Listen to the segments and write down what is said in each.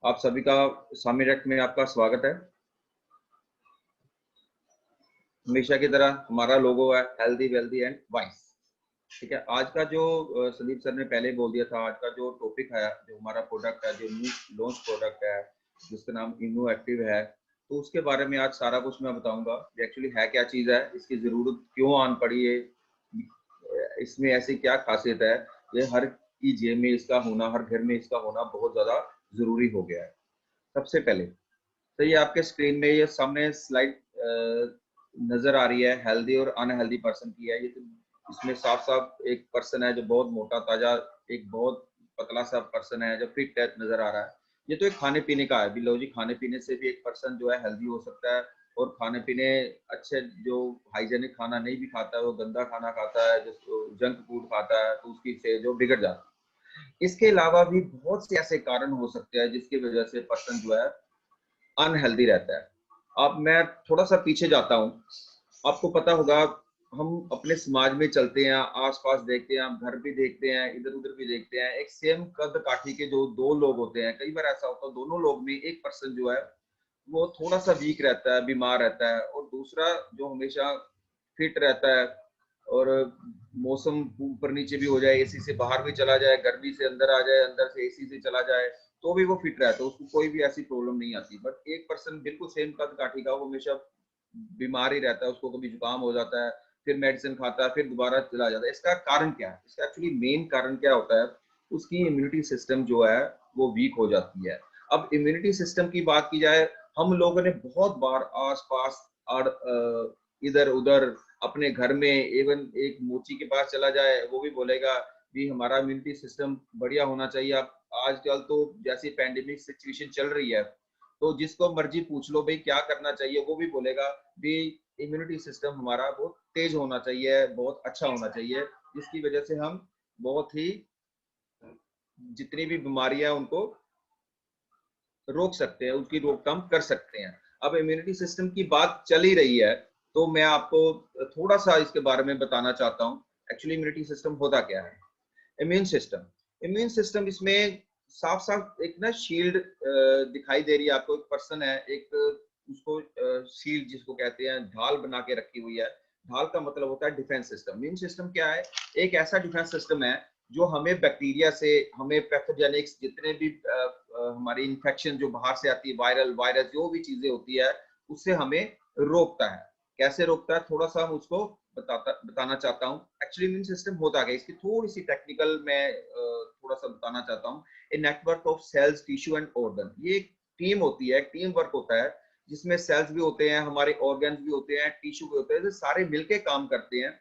आप सभी का स्वामी रक्त में आपका स्वागत है। हमेशा की तरह हमारा लोगो है हेल्दी वेल्दी एंड वाइस। ठीक है, आज का जो संदीप सर ने पहले बोल दिया था, आज का जो टॉपिक है, जो हमारा प्रोडक्ट है, जो न्यू लॉन्च प्रोडक्ट है जिसका नाम इम्यू एक्टिव है, तो उसके बारे में आज सारा कुछ मैं बताऊंगा। ये एक्चुअली है क्या चीज़ है, इसकी ज़रूरत क्यों आन पड़ी है, इसमें ऐसी क्या खासियत है, ये हर की जेब में इसका होना, हर घर में इसका होना बहुत ज़्यादा ज़रूरी हो गया है। सबसे पहले तो ये आपके स्क्रीन में ये सामने स्लाइड नजर आ रही है, हेल्दी और अनहेल्दी पर्सन की है। ये तो इसमें साफ साफ एक पर्सन है जो बहुत मोटा ताजा, एक बहुत पतला सा पर्सन है जो फिट नजर आ रहा है। ये तो एक खाने पीने का है, बिलोजी खाने पीने से भी एक पर्सन जो है हेल्दी हो सकता है, और खाने पीने अच्छे, जो हाइजेनिक खाना नहीं भी खाता है, वो गंदा खाना खाता है, जो जंक फूड खाता है, तो उसकी से जो बिगड़ जाता है। इसके अलावा भी बहुत से ऐसे कारण हो सकते हैं जिसकी वजह से पर्सन जो है अनहेल्दी रहता है। अब मैं थोड़ा सा पीछे जाता हूँ। आपको पता होगा, हम अपने समाज में चलते हैं, आसपास देखते हैं, हम घर भी देखते हैं, इधर उधर भी देखते हैं, एक सेम कद काठी के जो दो लोग होते हैं, कई बार ऐसा होता है दोनों लोग में एक पर्सन जो है वो थोड़ा सा वीक रहता है, बीमार रहता है, और दूसरा जो हमेशा फिट रहता है। और मौसम ऊपर नीचे भी हो जाए, एसी से बाहर भी चला जाए, गर्मी से अंदर आ जाए, अंदर से एसी से चला जाए, तो भी वो फिट रहता है, उसको कोई भी ऐसी प्रॉब्लम नहीं आती। बट एक पर्सन बिल्कुल सेम कद काठी का, वो हमेशा बीमार ही रहता है, उसको कभी जुकाम हो जाता है, फिर मेडिसिन खाता है, फिर दोबारा चला जाता है। इसका कारण क्या है? इसका एक्चुअली मेन कारण क्या होता है, उसकी इम्यूनिटी सिस्टम जो है वो वीक हो जाती है। अब इम्यूनिटी सिस्टम की बात की जाए, हम लोगों ने बहुत बार आस पास और इधर उधर अपने घर में, इवन एक मोची के पास चला जाए, वो भी बोलेगा भी हमारा इम्यूनिटी सिस्टम बढ़िया होना चाहिए। अब आजकल तो जैसी पैंडेमिक सिचुएशन चल रही है, तो जिसको मर्जी पूछ लो भाई क्या करना चाहिए, वो भी बोलेगा भी इम्यूनिटी सिस्टम हमारा बहुत तेज होना चाहिए, बहुत अच्छा होना चाहिए, जिसकी वजह से हम बहुत ही जितनी भी बीमारियां उनको रोक सकते हैं, उसकी रोकथाम कर सकते हैं। अब इम्यूनिटी सिस्टम की बात चल ही रही है, तो मैं आपको थोड़ा सा इसके बारे में बताना चाहता हूँ। एक्चुअली इम्यूनिटी सिस्टम होता क्या है? इम्यून सिस्टम इसमें साफ साफ एक ना शील्ड दिखाई दे रही है आपको। एक पर्सन है, एक उसको शील्ड जिसको कहते हैं, ढाल बना के रखी हुई है। ढाल का मतलब होता है डिफेंस सिस्टम। इम्यून सिस्टम क्या है? एक ऐसा डिफेंस सिस्टम है जो हमें बैक्टीरिया से, हमें पैथोजेनिक्स, जितने भी हमारी इन्फेक्शन जो बाहर से आती है, वायरल वायरस जो भी चीजें होती है, उससे हमें रोकता है। कैसे रोकता है, थोड़ा सा हम उसको बताना चाहता हूँ। एक्चुअली इम्यून सिस्टम होता है, इसकी थोड़ी सी टेक्निकल मैं थोड़ा सा बताना चाहता हूँ। A network of cells, tissue and organ. ये एक टीम होती है, टीम वर्क होता है, जिसमें सेल्स भी होते हैं, हमारे ऑर्गन भी होते हैं, टिश्यू भी होते हैं, तो सारे मिलके काम करते हैं।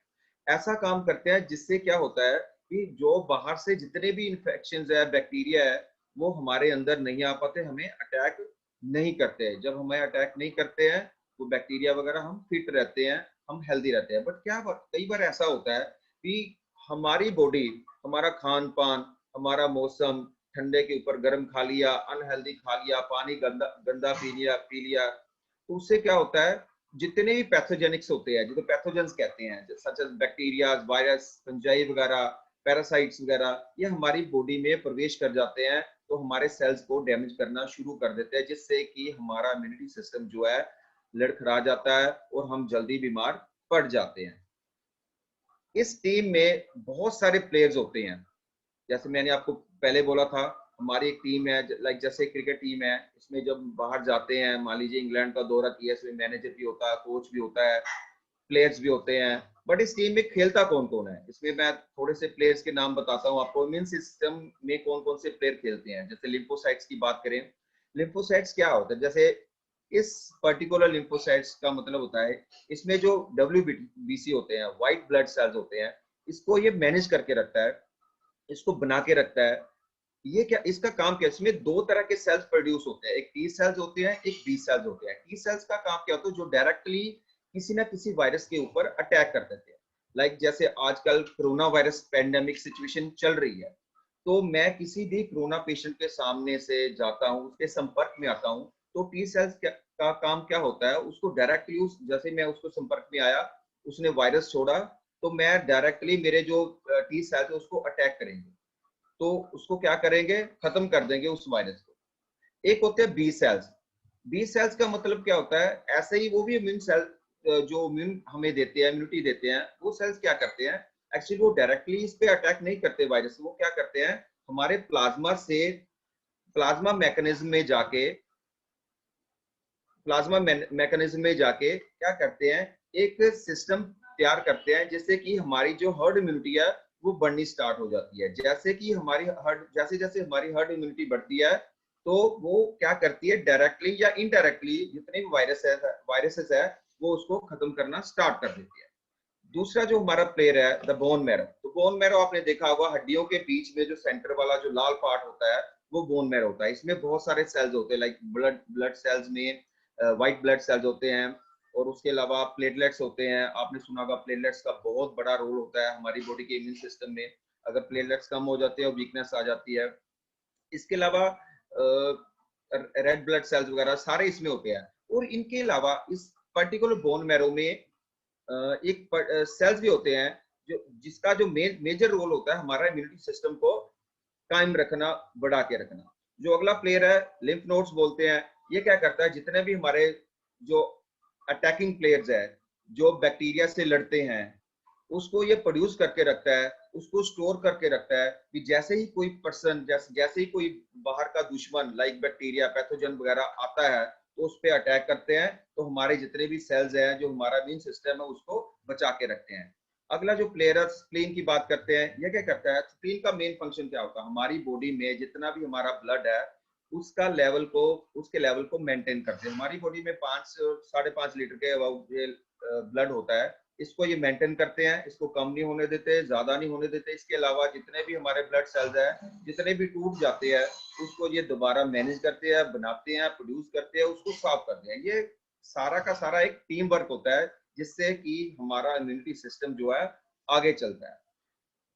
ऐसा काम करते हैं जिससे क्या होता है कि जो बाहर से जितने भी इन्फेक्शन है, बैक्टीरिया है, वो हमारे अंदर नहीं आ पाते, हमें अटैक नहीं करते। जब हमें अटैक नहीं करते हैं, तो बैक्टीरिया वगैरह, हम फिट रहते हैं, हम हेल्दी रहते हैं। बट क्या कई बार ऐसा होता है कि हमारी बॉडी, हमारा खान पान, हमारा मौसम, ठंडे के ऊपर गर्म खा लिया, अनहेल्दी खा लिया, पानी गंदा गंदा पी लिया, तो उससे क्या होता है, जितने भी पैथोजेनिक्स होते हैं, जिसे पैथोजेंस कहते हैं, such as bacteria, virus, fungi वगैरह, पैरासाइट्स वगैरह, ये हमारी बॉडी में प्रवेश कर जाते हैं, तो हमारे सेल्स को डैमेज करना शुरू कर देते हैं, जिससे कि हमारा इम्यूनिटी सिस्टम जो है लड़खड़ा जाता है और हम जल्दी बीमार पड़ जाते हैं। इस टीम में बहुत सारे प्लेयर्स होते हैं। जैसे मैंने आपको पहले बोला था, हमारी एक टीम है, लाइक जैसे क्रिकेट टीम है, इसमें जब बाहर जाते हैं, मान लीजिए इंग्लैंड का दौरा किया, इसमें मैनेजर भी होता है, कोच भी होता है, प्लेयर्स भी होते हैं। बट इस टीम में खेलता कौन कौन है, इसमें मैं थोड़े से प्लेयर्स के नाम बताता हूँ आपको। इम्यून सिस्टम में कौन कौन से प्लेयर खेलते हैं, जैसे लिम्फोसाइट्स की बात करें। लिम्फोसाइट्स क्या होता है? जैसे इस पर्टिकुलर लिम्फोसाइट्स का मतलब होता है, इसमें जो WBC होते हैं, व्हाइट ब्लड सेल्स होते हैं, इसको ये मैनेज करके रखता है, इसको बना के रखता है। ये क्या, इसका काम क्या? इसमें दो तरह के सेल्स प्रोड्यूस होते हैं, एक टी सेल्स होते हैं, एक बी सेल्स होते हैं। टी सेल्स का काम क्या होता है? जो डायरेक्टली किसी ना किसी वायरस के ऊपर अटैक कर देते हैं। लाइक जैसे आजकल कोरोना वायरस पैंडेमिक सिचुएशन चल रही है, तो मैं किसी भी कोरोना पेशेंट के सामने से जाता हूँ, उसके संपर्क में आता हूँ, तो टी सेल्स का काम क्या होता है? उसको डायरेक्टली, उस जैसे मैं उसको संपर्क में आया, उसने वायरस छोड़ा, तो मैं डायरेक्टली, मेरे जो टी सेल्स है उसको अटैक करेंगे, तो उसको क्या करेंगे? खत्म कर देंगे उस वायरस को। एक होते हैं बी सेल्स। बी सेल्स का मतलब क्या होता है, ऐसे ही वो भी इम्यून सेल जो इम्यून हमें देते हैं, इम्यूनिटी देते हैं, वो सेल्स क्या करते हैं, एक्चुअली वो डायरेक्टली इस पे अटैक नहीं करते वायरस, वो क्या करते हैं, हमारे प्लाज्मा से प्लाज्मा मैकेनिज्म में जाके क्या करते हैं, एक सिस्टम तैयार करते हैं, जिससे कि हमारी जो हर्ड इम्यूनिटी है वो बढ़नी स्टार्ट हो जाती है। जैसे जैसे हमारी हर्ड इम्यूनिटी बढ़ती है, तो वो क्या करती है, डायरेक्टली या इनडायरेक्टली जितने भी वायरसेस है वो उसको खत्म करना स्टार्ट कर देती है। दूसरा जो हमारा प्लेयर है द बोन मैरो। तो बोन मैरो आपने देखा होगा, हड्डियों के बीच में जो सेंटर वाला जो लाल पार्ट होता है वो बोन मैरो होता है। इसमें बहुत सारे सेल्स होते हैं, लाइक ब्लड सेल्स में व्हाइट ब्लड सेल्स होते हैं, और उसके अलावा प्लेटलेट्स होते हैं। आपने सुना होगा प्लेटलेट्स का बहुत बड़ा रोल होता है हमारी बॉडी के इम्यून सिस्टम में। अगर प्लेटलेट्स कम हो जाते हैं, वीकनेस आ जाती है। इसके अलावा रेड ब्लड सेल्स वगैरह सारे इसमें होते हैं। और इनके अलावा इस पर्टिकुलर बोन मैरो में एक सेल्स भी होते हैं जो जिसका जो मेजर रोल होता है हमारा इम्यूनिटी सिस्टम को कायम रखना, बढ़ा के रखना। जो अगला प्लेयर है लिम्फ नोड्स बोलते हैं। ये क्या करता है, जितने भी हमारे जो अटैकिंग प्लेयर्स है, जो बैक्टीरिया से लड़ते हैं, उसको ये प्रोड्यूस करके रखता है, उसको स्टोर करके रखता है कि जैसे ही कोई पर्सन, जैसे ही कोई बाहर का दुश्मन लाइक बैक्टीरिया पैथोजन वगैरह आता है, तो उस पर अटैक करते हैं, तो हमारे जितने भी सेल्स हैं, जो हमारा इम्यून सिस्टम है, उसको बचा के रखते हैं। अगला जो प्लेयर है स्प्लीन की बात करते हैं। यह क्या करता है, स्प्लीन का मेन फंक्शन क्या होता है, हमारी बॉडी में जितना भी हमारा ब्लड है उसका लेवल को उसके लेवल को मेंटेन करते हैं। हमारी बॉडी में 5-5.5 लीटर के अबाउट ब्लड होता है, इसको ये मेंटेन करते हैं, इसको कम नहीं होने देते, ज्यादा नहीं होने देते। इसके अलावा जितने भी हमारे ब्लड सेल्स हैं, जितने भी टूट जाते हैं, उसको ये दोबारा मैनेज करते हैं, बनाते हैं, प्रोड्यूस करते हैं, उसको साफ करते हैं। ये सारा का सारा एक टीम वर्क होता है, जिससे कि हमारा इम्यूनिटी सिस्टम जो है आगे चलता है।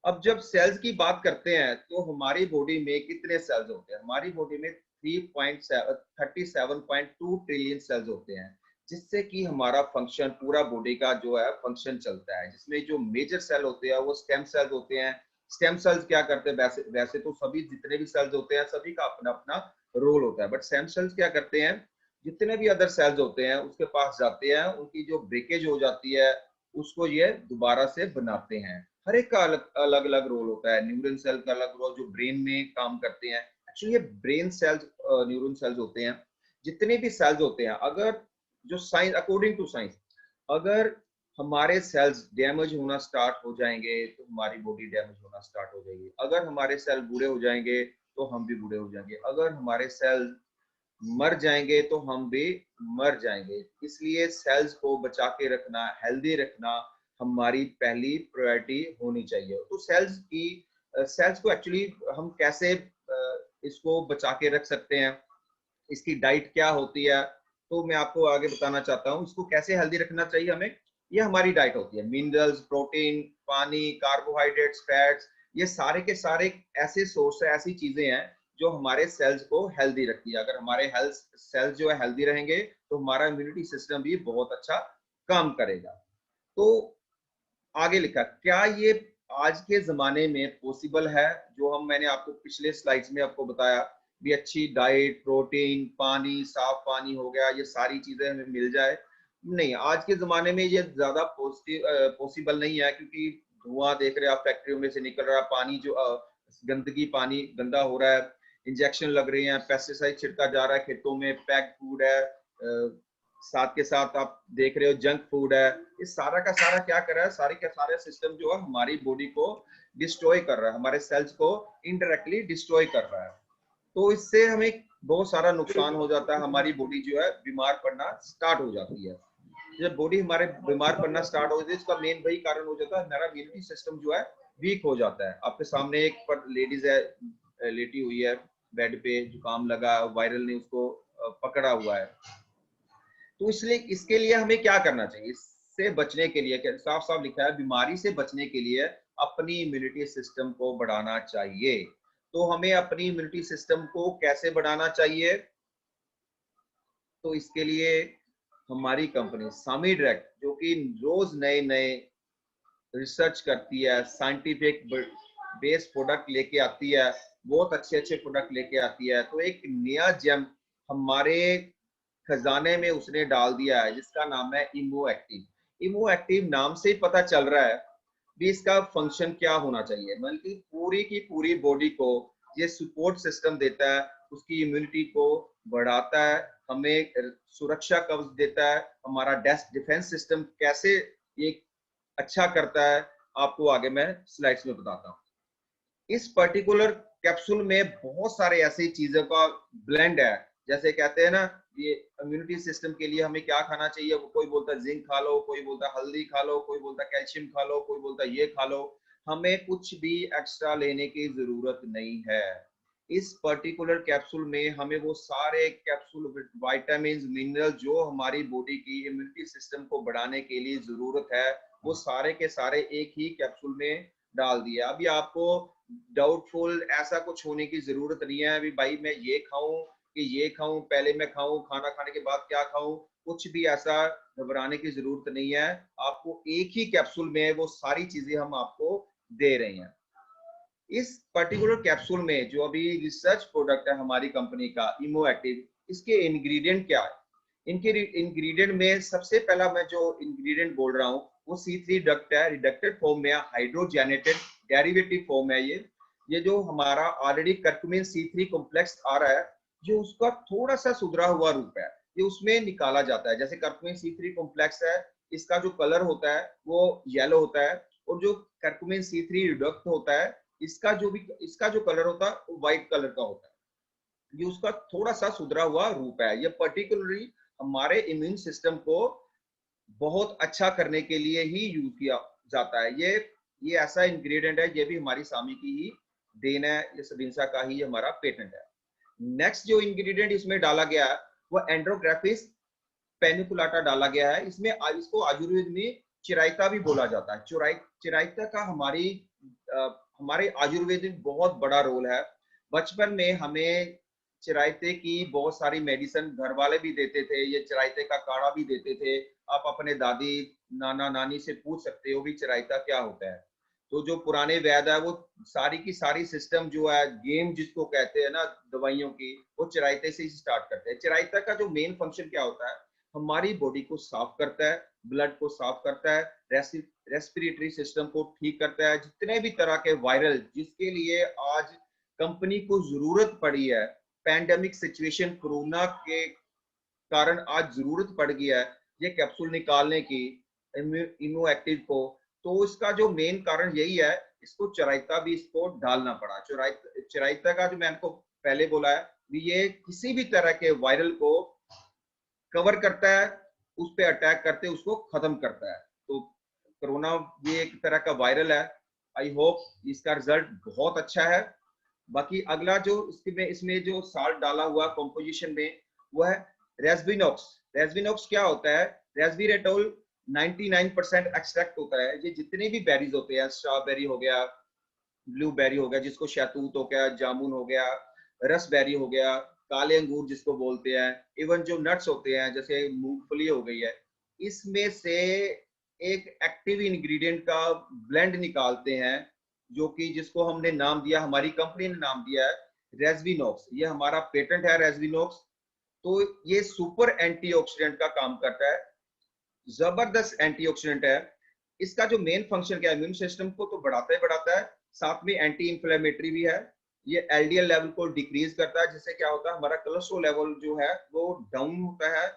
अब जब सेल्स की बात करते हैं, तो हमारी बॉडी में कितने सेल्स होते हैं, हमारी बॉडी में 37.2 ट्रिलियन सेल्स होते हैं, जिससे कि हमारा फंक्शन पूरा बॉडी का जो है फंक्शन चलता है। जिसमें जो मेजर सेल होते हैं वो स्टेम सेल्स होते हैं। स्टेम सेल्स क्या करते हैं, वैसे तो सभी जितने भी सेल्स होते हैं सभी का अपना अपना रोल होता है, बट स्टेम सेल्स क्या करते हैं, जितने भी अदर सेल्स होते हैं उसके पास जाते हैं, उनकी जो ब्रेकेज हो जाती है उसको ये दोबारा से बनाते हैं। हर एक का अलग अलग रोल होता है। न्यूरन सेल का अलग रोल जो ब्रेन में काम करते हैं। एक्चुअली ये ब्रेन सेल्स न्यूरन सेल्स होते हैं। जितने भी सेल्स होते हैं, अगर जो साइंस, अकॉर्डिंग टू साइंस, अगर हमारे सेल्स डैमेज होना स्टार्ट हो जाएंगे तो हमारी बॉडी डैमेज होना स्टार्ट हो जाएगी। अगर हमारे सेल बूढ़े हो जाएंगे तो हम भी बूढ़े हो जाएंगे। अगर हमारे सेल मर जाएंगे तो हम भी मर जाएंगे। इसलिए सेल्स को बचा के रखना, हेल्दी रखना हमारी पहली प्रायोरिटी होनी चाहिए। तो सेल्स को एक्चुअली हम कैसे इसको बचा के रख सकते हैं, इसकी डाइट क्या होती है, तो मैं आपको आगे बताना चाहता हूँ। इसको कैसे हेल्दी रखना चाहिए हमें, ये हमारी डाइट होती है। मिनरल्स, प्रोटीन, पानी, कार्बोहाइड्रेट्स, फैट्स, ये सारे के सारे ऐसे सोर्स है, ऐसी चीजें हैं जो हमारे सेल्स को हेल्दी रखती है। अगर हमारे हेल्थ सेल्स जो है हेल्दी रहेंगे तो हमारा इम्यूनिटी सिस्टम भी बहुत अच्छा काम करेगा। तो आगे लिखा, क्या ये आज के जमाने में पॉसिबल है, जो मैंने आपको पिछले स्लाइड्स में आपको बताया भी, अच्छी डाइट, प्रोटीन, पानी, साफ पानी हो गया, ये सारी चीजें हमें मिल जाए? नहीं, आज के जमाने में ये ज्यादा पॉसिबल नहीं है, क्योंकि धुआं देख रहे हैं आप, फैक्ट्रियों में से निकल रहा है पानी, जो गंदगी, पानी गंदा हो रहा है, इंजेक्शन लग रहे हैं, पेस्टिसाइड छिड़का जा रहा है खेतों में, पैक्ड फूड है, साथ के साथ आप देख रहे हो जंक फूड है। इस सारा का सारा क्या कर रहा है, सारे का सारे सिस्टम जो है हमारी बॉडी को डिस्ट्रॉय कर रहा है, हमारे सेल्स को इनडायरेक्टली डिस्ट्रॉय कर रहा है। तो इससे हमें बहुत सारा नुकसान हो जाता है, हमारी बॉडी जो है बीमार पड़ना स्टार्ट हो जाती है। जब बॉडी हमारे बीमार पड़ना स्टार्ट हो जाती है, इसका मेन वही कारण हो जाता है, हमारा इम्यूनिटी सिस्टम जो है वीक हो जाता है। आपके सामने एक लेडीज है, लेटी हुई है बेड पे, जुकाम लगा, वायरल ने उसको पकड़ा हुआ है। तो इसलिए इसके लिए हमें क्या करना चाहिए, इससे बचने के लिए साफ साफ लिखा है, बीमारी से बचने के लिए अपनी इम्यूनिटी सिस्टम को बढ़ाना चाहिए। तो हमें अपनी इम्यूनिटी सिस्टम को कैसे बढ़ाना चाहिए, तो इसके लिए हमारी कंपनी सामी डायरेक्ट, जो कि रोज नए नए रिसर्च करती है, साइंटिफिक बेस्ड प्रोडक्ट लेके आती है, बहुत अच्छे अच्छे प्रोडक्ट लेके आती है। तो एक नया जेम हमारे खजाने में उसने डाल दिया है, जिसका नाम है इमो एक्टिव। इमो एक्टिव नाम से ही पता चल रहा है भी इसका फंक्शन क्या होना चाहिए, बल्कि पूरी की पूरी बॉडी को ये सपोर्ट सिस्टम देता है, उसकी इम्यूनिटी को बढ़ाता है, हमें सुरक्षा कवच देता है, हमारा डिफेंस सिस्टम कैसे ये अच्छा करता है, आपको आगे मैं स्लाइड्स में बताता हूँ। इस पर्टिकुलर कैप्सूल में बहुत सारे ऐसी चीजों का ब्लेंड है, जैसे कहते हैं ना, ये इम्यूनिटी सिस्टम के लिए हमें क्या खाना चाहिए, वो कोई बोलता है जिंक खा लो, कोई बोलता है हल्दी खा लो, कोई बोलता है कैल्शियम खा लो, कोई बोलता है ये खा लो। हमें कुछ भी एक्स्ट्रा लेने की जरूरत नहीं है। इस पर्टिकुलर कैप्सूल में हमें वो सारे कैप्सूल विटामिन मिनरल जो हमारी बॉडी की इम्यूनिटी सिस्टम को बढ़ाने के लिए जरूरत है, वो सारे के सारे एक ही कैप्सूल में डाल दिया। अभी आपको डाउटफुल ऐसा कुछ होने की जरूरत नहीं है अभी भाई मैं ये खाऊं कि ये खाऊं, पहले मैं खाऊं, खाना खाने के बाद क्या खाऊं, कुछ भी ऐसा घबराने की जरूरत नहीं है। आपको एक ही कैप्सूल में वो सारी चीजें हम आपको दे रहे हैं। इस पर्टिकुलर कैप्सूल में जो अभी रिसर्च प्रोडक्ट है हमारी कंपनी का इमो एक्टिव, इसके इंग्रेडिएंट क्या है? इनके इंग्रेडिएंट में सबसे पहला मैं जो इंग्रेडिएंट बोल रहा हूँ वो C3 डक्ट है, रिडक्टेड फॉर्म में, हाइड्रोजेनेटेड डेरिवेटिव फॉर्म है। ये जो हमारा ऑलरेडी कर्कुमिन C3 कॉम्प्लेक्स आ रहा है, जो उसका थोड़ा सा सुधरा हुआ रूप है, ये उसमें निकाला जाता है। जैसे कर्कुमिन C3 कॉम्प्लेक्स है, इसका जो कलर होता है वो येलो होता है, और जो कर्कुमिन C3 रिडक्ट होता है, इसका जो कलर होता है वो व्हाइट कलर का होता है। ये उसका थोड़ा सा सुधरा हुआ रूप है। ये पर्टिकुलरली हमारे इम्यून सिस्टम को बहुत अच्छा करने के लिए ही यूज किया जाता है। ये ऐसा इंग्रेडिएंट है, ये भी हमारी स्वामी की ही देन है, ये सबिंसा का ही हमारा पेटेंट है। नेक्स्ट जो इंग्रेडिएंट इसमें डाला गया है वो एंड्रोग्राफिस पेनिकुलाटा डाला गया है। इसमें इसको आयुर्वेद में चिरायता भी बोला जाता है। चिरायता का हमारे आयुर्वेद में बहुत बड़ा रोल है। बचपन में हमें चिरायते की बहुत सारी मेडिसिन घर वाले भी देते थे, ये चिरायते का काढ़ा भी देते थे। आप अपने दादी नाना नानी से पूछ सकते हो भी चिरायता क्या होता है। तो जो पुराने वैद्य है वो सारी की सारी सिस्टम जो है गेम जिसको कहते हैं ना दवाइयों की, वो चिरायते से ही स्टार्ट करते हैं। चिरायता का जो मेन फंक्शन क्या होता है, हमारी बॉडी को साफ करता है, ब्लड को साफ करता है, रेस्पिरेटरी सिस्टम को ठीक करता है। जितने भी तरह के वायरल जिसके लिए आज कंपनी को जरूरत पड़ी है, पैंडेमिक सिचुएशन कोरोना के कारण आज जरूरत पड़ गई है ये कैप्सूल निकालने की इम्यू एक्टिव को, तो इसका जो मेन कारण यही है, इसको चिरायता भी इसको डालना पड़ा। चिरायता का जो मैंने आपको पहले बोला है, ये किसी भी तरह के वायरल को कवर करता है, उस पर अटैक करते उसको खत्म करता है। तो कोरोना ये एक तरह का वायरल है। आई होप इसका रिजल्ट बहुत अच्छा है। बाकी अगला जो इसमें जो साल्ट डाला हुआ कंपोजिशन में वो है रेस्बिनॉक्स। रेस्बिनॉक्स क्या होता है? रेस्बिरेटोल 99% एक्सट्रैक्ट होता है। ये जितने भी बेरीज होते हैं, स्ट्रॉबेरी हो गया, ब्लूबेरी हो गया जिसको शहतूत हो गया, जामुन हो गया, रसबेरी हो गया, काले अंगूर जिसको बोलते हैं, इवन जो नट्स होते हैं जैसे मूंगफली हो गई है, इसमें से एक एक्टिव इंग्रेडिएंट का ब्लेंड निकालते हैं, जो कि जिसको हमने नाम दिया, हमारी कंपनी ने नाम दिया है रेस्बिनॉक्स। ये हमारा पेटेंट है रेस्बिनॉक्स। तो ये सुपर एंटीऑक्सीडेंट का काम करता है, जबरदस्त एंटीऑक्सीडेंट है। इसका जो मेन फंक्शन क्या है, इम्यून सिस्टम को तो बढ़ाता ही बढ़ाता है, साथ में एंटी इंफ्लेमेटरी भी है। ये एलडीएल लेवल को डिक्रीज करता है, जिससे क्या होता है हमारा कोलेस्ट्रॉल लेवल जो है वो डाउन होता है,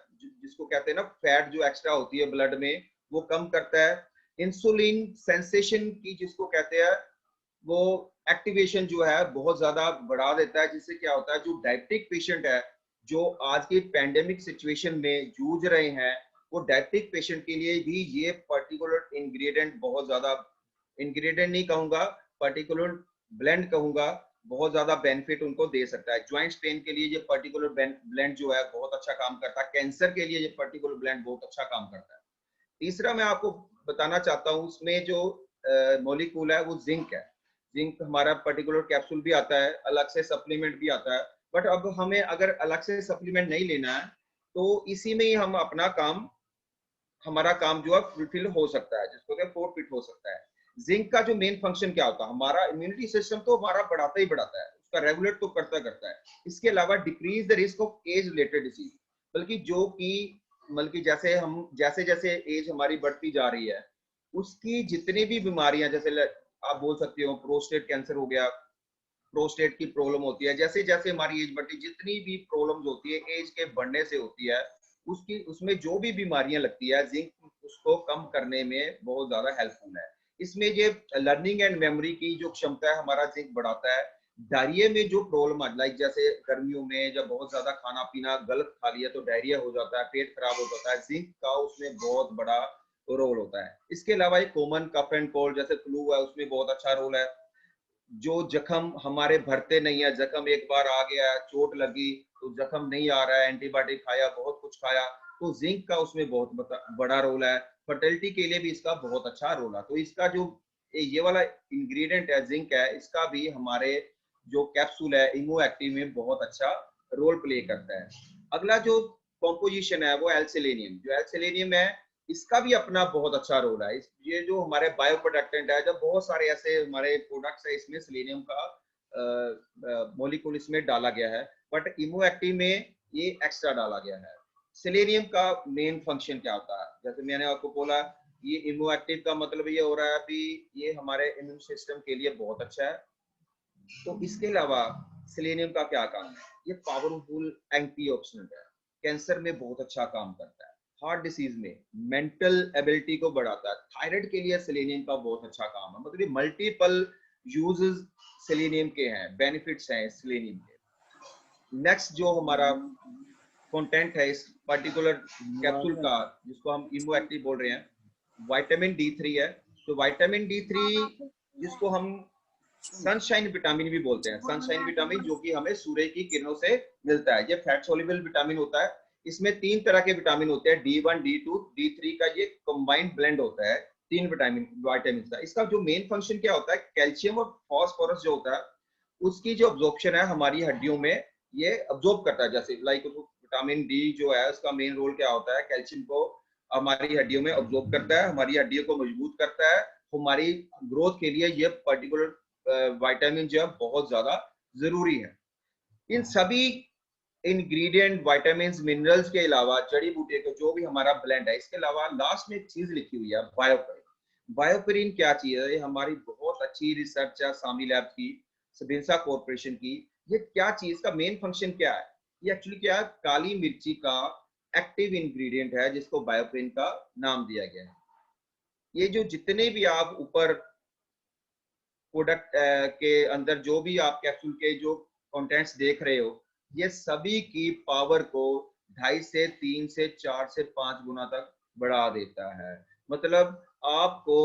जिसको कहते हैं ना फैट जो एक्स्ट्रा होती है ब्लड में वो कम करता है। इंसुलिन सेंसेशन की जिसको कहते हैं वो एक्टिवेशन जो है बहुत ज्यादा बढ़ा देता है, जिससे क्या होता है जो डायबिटिक पेशेंट है जो आज की पैंडेमिक सिचुएशन में जूझ रहे हैं, वो डायबिटिक पेशेंट के लिए भी ये पर्टिकुलर इंग्रेडिएंट बहुत ज्यादा, इंग्रेडिएंट नहीं कहूंगा, पर्टिकुलर ब्लेंड कहूंगा, बहुत ज्यादा बेनिफिट उनको दे सकता है। ज्वाइंट पेन के लिए ये पर्टिकुलर ब्लेंड जो है बहुत अच्छा काम करता है। कैंसर के लिए ये पर्टिकुलर ब्लेंड बहुत अच्छा काम करता है। तीसरा मैं आपको बताना चाहता हूँ, उसमें जो मॉलिक्यूल है वो जिंक है। जिंक हमारा पर्टिकुलर कैप्सूल भी आता है, अलग से सप्लीमेंट भी आता है। बट अब हमें अगर अलग से सप्लीमेंट नहीं लेना है तो इसी में ही हम अपना काम, हमारा काम जो है फुलफिल हो सकता है, जिसको कहते हैं फोरफिट हो सकता है। जिंक का जो मेन फंक्शन क्या होता है, हमारा इम्यूनिटी सिस्टम तो हमारा बढ़ाता ही बढ़ाता है, उसका रेगुलेट तो करता है। इसके अलावा decrease the risk of age related disease, बल्कि जो कि बल्कि जैसे जैसे एज हमारी बढ़ती जा रही है, उसकी जितनी भी बीमारियां, जैसे आप बोल सकते हो प्रोस्टेट कैंसर हो गया, प्रोस्टेट की प्रॉब्लम होती है, जैसे जैसे हमारी एज बढ़ती, जितनी भी प्रॉब्लम्स होती है एज के बढ़ने से होती है, उसमें जो भी बीमारियां लगती है, जिंक उसको कम करने में बहुत ज्यादा हेल्पफुल है। इसमें ये लर्निंग एंड मेमोरी की जो क्षमता है हमारा जिंक बढ़ाता है। डायरिया में जो प्रॉब्लम है, लाइक जैसे गर्मियों में जब बहुत ज्यादा खाना पीना गलत खा लिया तो डायरिया हो जाता है, पेट खराब हो जाता है, जिंक का उसमें बहुत बड़ा रोल होता है। इसके अलावा एक कॉमन कफ एंड कोल्ड जैसे फ्लू है, उसमें बहुत अच्छा रोल है। जो जख्म हमारे भरते नहीं है, जख्म एक बार आ गया, चोट लगी तो जख्म नहीं आ रहा है, एंटीबायोटिक खाया, बहुत कुछ खाया, तो जिंक का उसमें बहुत बड़ा रोल है। फर्टिलिटी के लिए भी इसका बहुत अच्छा रोल है। तो इसका जो ये वाला इंग्रेडिएंट है जिंक है, इसका भी हमारे जो कैप्सूल है इमो एक्टिव में बहुत अच्छा रोल प्ले करता है। अगला जो कॉम्पोजिशन है वो एल सेलेनियम, जो एल सेलेनियम है इसका भी अपना बहुत अच्छा रोल है। ये जो हमारे बायो प्रोडक्टेंट है, जब बहुत सारे ऐसे हमारे प्रोडक्ट्स है इसमें सेलेनियम का मॉलिक्यूल इसमें डाला गया है, बट इमो एक्टिव में ये एक्स्ट्रा डाला गया है। सेलेनियम का मेन फंक्शन क्या होता है, जैसे मैंने आपको बोला, ये इमो एक्टिव का मतलब ये हो रहा है अभी ये हमारे इम्यून सिस्टम के लिए बहुत अच्छा है। तो इसके अलावा सेलेनियम का क्या काम है, ये पावरफुल एंटीऑक्सीडेंट है, कैंसर में बहुत अच्छा काम करता है, हार्ट डिसीज में मेंटल एबिलिटी को बढ़ाता है, थायराइड के लिए सेलेनियम का बहुत अच्छा काम है। मतलब ये मल्टीपल यूजेस सेलेनियम के हैं, बेनिफिट्स हैं सेलेनियम के। नेक्स्ट जो हमारा कंटेंट है इस पर्टिकुलर कैप्सूल का, जिसको हम इमो एक्टिव बोल रहे हैं, विटामिन D3 है। तो विटामिन D3 जिसको हम सनशाइन विटामिन भी बोलते हैं, सनशाइन विटामिन जो कि हमें सूर्य की किरणों से मिलता है, ये फैट सोल्यूबल विटामिन होता है। इसमें 3 तरह के विटामिन होते हैं, D1, D2, D3 का ये कंबाइंड ब्लेंड होता है, 3 विटामिन का। इसका जो मेन फंक्शन क्या होता है, कैल्शियम और फास्फोरस जो होता है उसकी जो अब्जॉर्प्शन है हमारी हड्डियों में, ये अब्जॉर्ब करता है। जैसे लाइक विटामिन डी जो है उसका मेन रोल क्या होता है, कैल्शियम को हमारी हड्डियों में अब्जॉर्ब करता है, हमारी हड्डियों को मजबूत करता है। हमारी ग्रोथ के लिए ये पर्टिकुलर विटामिन जो है बहुत ज्यादा जरूरी है। इन सभी इंग्रेडिएंट, विटामिन, मिनरल्स के अलावा जड़ी बूटी का जो भी हमारा ब्लेंड है, इसके अलावा लास्ट में एक चीज लिखी हुई है बायोपेरिन। बायोपेरिन क्या चीज है, ये हमारी बहुत अच्छी रिसर्च है सामी लैब की, सबिंसा कॉर्पोरेशन की। ये क्या चीज का मेन फंक्शन क्या है, ये एक्चुअली क्या है, काली मिर्ची का एक्टिव इंग्रेडिएंट है जिसको बायोपेरिन का नाम दिया गया है। ये जो जितने भी आप ऊपर प्रोडक्ट के अंदर जो भी आप कैप्सूल के जो कंटेंट्स देख रहे हो, ये सभी की पावर को 2.5 से 3 से 4 से 5 गुना तक बढ़ा देता है। मतलब आपको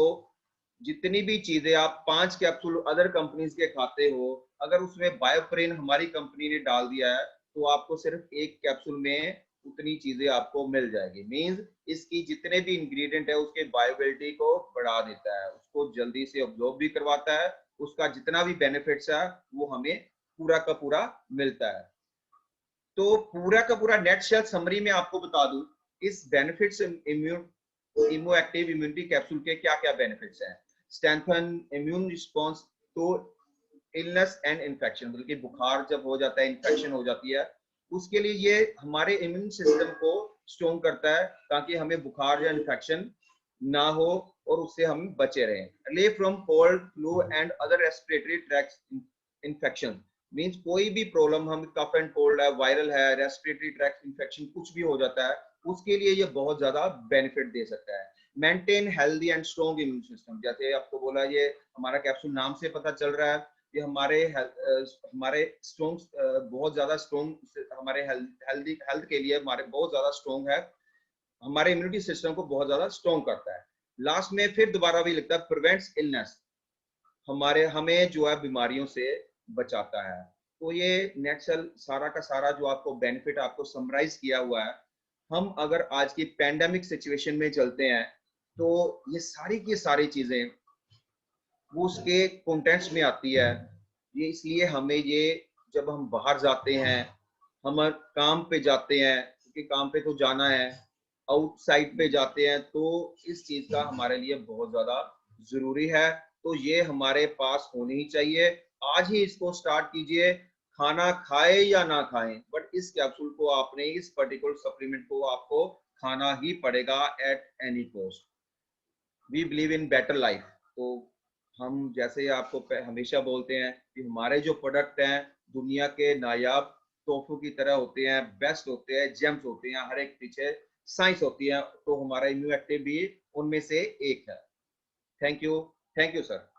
जितनी भी चीजें आप 5 कैप्सूल अदर कंपनीज के खाते हो, अगर उसमें बायोपेरिन हमारी कंपनी ने डाल दिया है तो आपको सिर्फ एक कैप्सूल में उतनी चीजें आपको मिल जाएगी। मींस इसकी जितने भी इंग्रेडिएंट है उसके बायोबिलिटी को बढ़ा देता है, उसको जल्दी से ऑब्जॉर्ब भी करवाता है, उसका जितना भी बेनिफिट्स है वो हमें पूरा का पूरा मिलता है। तो पूरा का पूरा नेट शेल समरी में आपको बता दूं, इस benefits immuno active immunity capsule के क्या क्या बेनिफिट्स हैं। Strengthen immune response to illness and infection, बल्कि बुखार जब हो जाता है, इन्फेक्शन हो जाती है, उसके लिए ये हमारे इम्यून सिस्टम को स्ट्रॉन्ग करता है ताकि हमें बुखार या इन्फेक्शन ना हो और उससे हम बचे रहें। Relief from cold, flu and other respiratory tract infection, means कोई भी प्रॉब्लम, हम कफ एंड कोल्ड है, वायरल है, रेस्पिरेटरी ट्रैक्ट इन्फेक्शन कुछ भी हो जाता है, उसके लिए ये बहुत ज्यादा बेनिफिट दे सकता है। Maintain healthy and strong immune system, जैसे आपको बोला, ये हमारा कैप्सूल नाम से पता चल रहा है, ये हमारे स्ट्रॉन्ग, बहुत ज्यादा स्ट्रॉन्ग, हमारे हेल्थ के लिए हमारे बहुत ज्यादा स्ट्रॉन्ग है, हमारे इम्यूनिटी सिस्टम को बहुत ज्यादा स्ट्रॉन्ग करता है। लास्ट में फिर दोबारा भी लिखता है, प्रिवेंट्स इलनेस, हमें जो है बीमारियों से बचाता है। तो ये नेक्सल सारा का सारा जो आपको बेनिफिट आपको समराइज किया हुआ है। हम अगर आज की पैंडेमिक सिचुएशन में चलते हैं तो ये सारी की सारी चीजें वो उसके कंटेंट्स में आती है। ये इसलिए हमें ये, जब हम बाहर जाते हैं, हम काम पे जाते हैं, क्योंकि काम पे तो जाना है, आउटसाइड पे जाते हैं, तो इस चीज का हमारे लिए बहुत ज्यादा जरूरी है। तो ये हमारे पास होनी ही चाहिए। आज ही इसको स्टार्ट कीजिए, खाना खाए या ना खाएं, बट इस कैप्सूल को आपने, इस पर्टिकुलर सप्लीमेंट को आपको खाना ही पड़ेगा at any cost. We believe in better life. तो हम जैसे आपको हमेशा बोलते हैं कि हमारे जो प्रोडक्ट हैं दुनिया के नायाब तोहफों की तरह होते हैं, बेस्ट होते हैं, जेम्स होते हैं, हर एक पीछे साइंस होती है, तो हमारा इम्यून एक्टिव भी उनमें से एक है। Thank you, thank you sir.